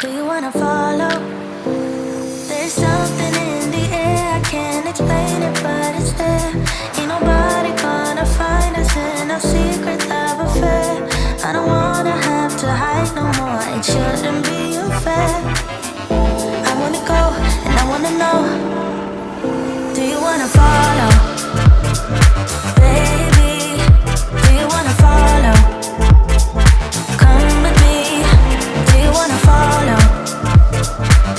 Do you wanna follow? There's something in the air, I can't explain it, but it's there. Ain't nobody gonna find us in our secret love affair. I don't wanna have to hide no more, it shouldn't be unfair. I wanna go and I wanna know. Do you wanna follow? Baby, do you wanna follow? Come with me, do you wanna follow?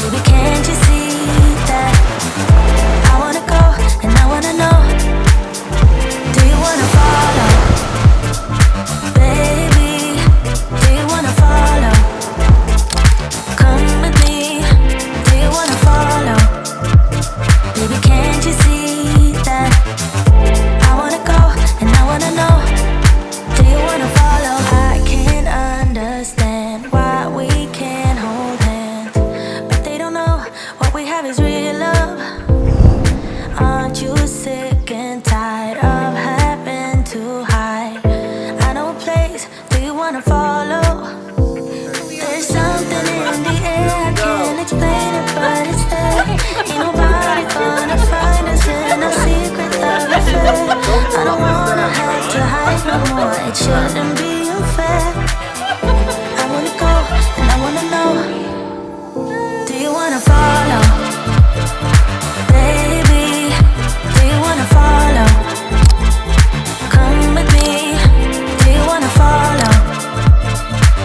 Baby, can't you see that? I wanna go and I wanna know. Do you wanna follow? Baby, do you wanna follow? Come with me, do you wanna follow? Baby, can't you see that? I wanna go and I wanna know. Do you wanna follow? I can't understand why we can't hold hands, but they don't know what we have is real love. Aren't you sick and tired of having to hide? I know a place, do you wanna follow? There's something in the air, I can't explain it, but it's there. Ain't nobody gonna find us in our secret love affair. I don't wanna have to hide no more, it shouldn't be unfair. I wanna go and I wanna know. Do you wanna follow? Baby, do you wanna follow? Come with me, do you wanna follow?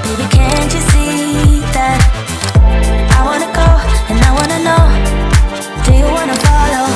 Baby, can't you see that? I wanna go and I wanna know. Do you wanna follow?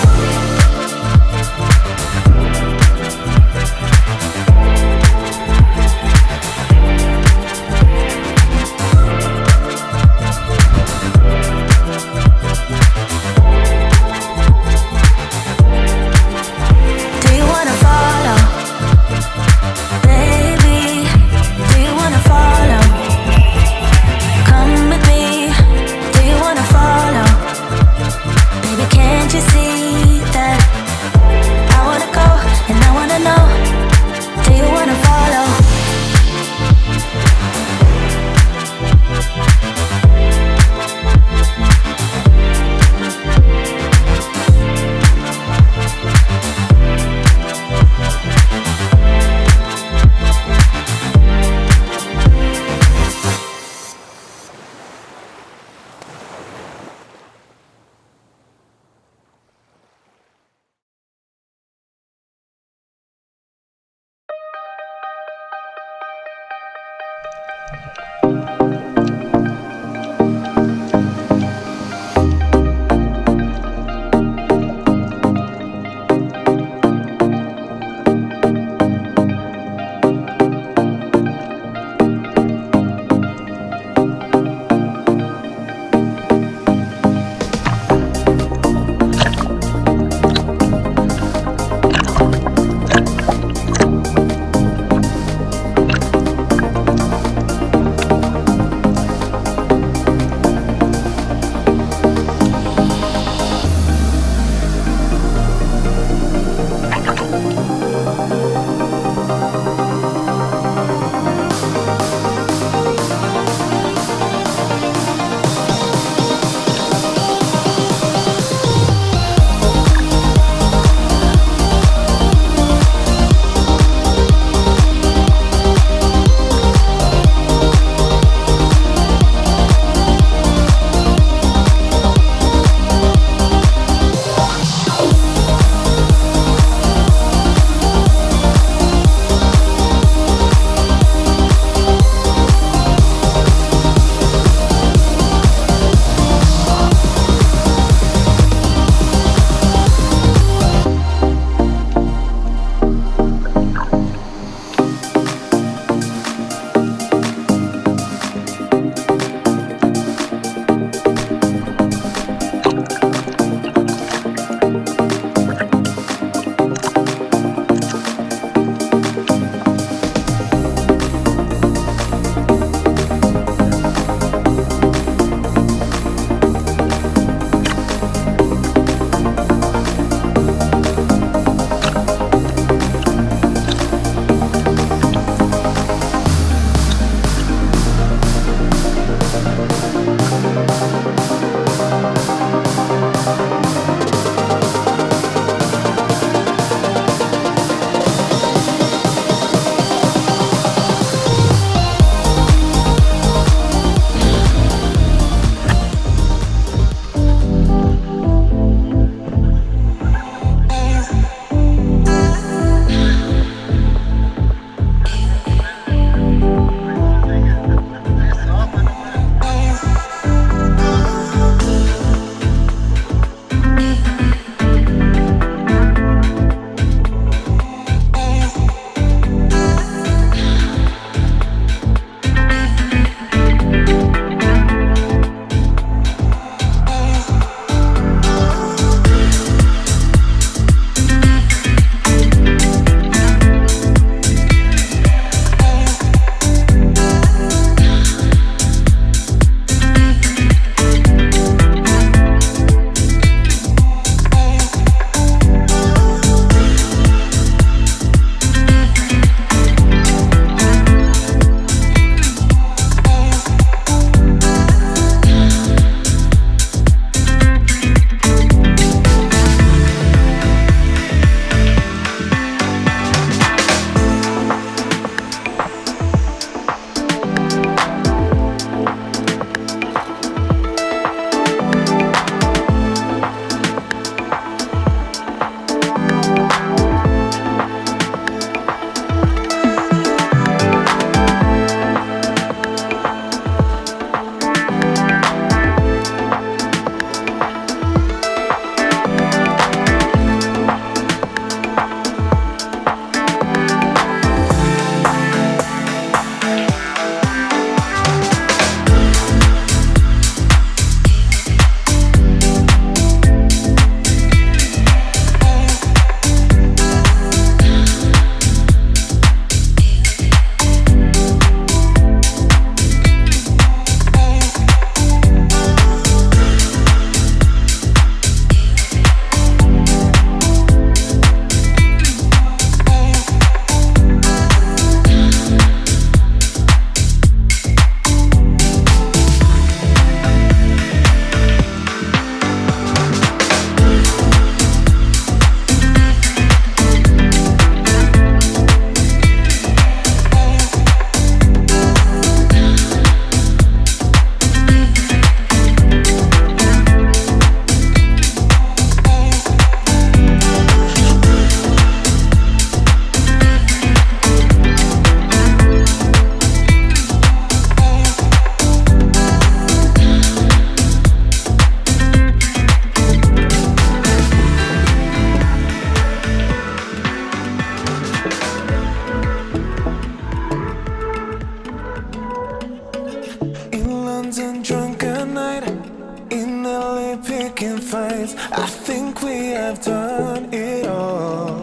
close. I think we have done it all.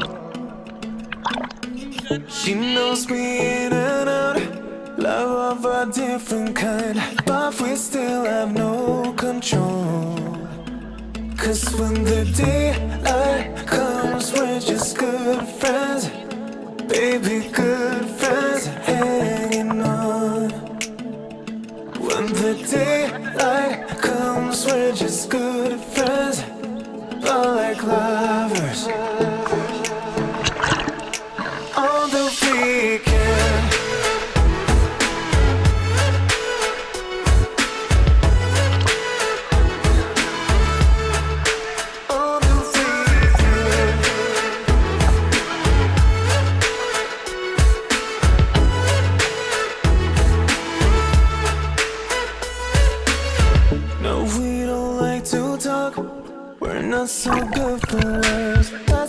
She knows me in and out, love of a different kind, but we still have no control. Cause when the daylight comes, we're just good friends. Baby, good friends, hanging on. When the daylight comes, we're just good friends, but like lovers on the weekend. On the weekend. No, we don't like to talk. We're not so good for words. That's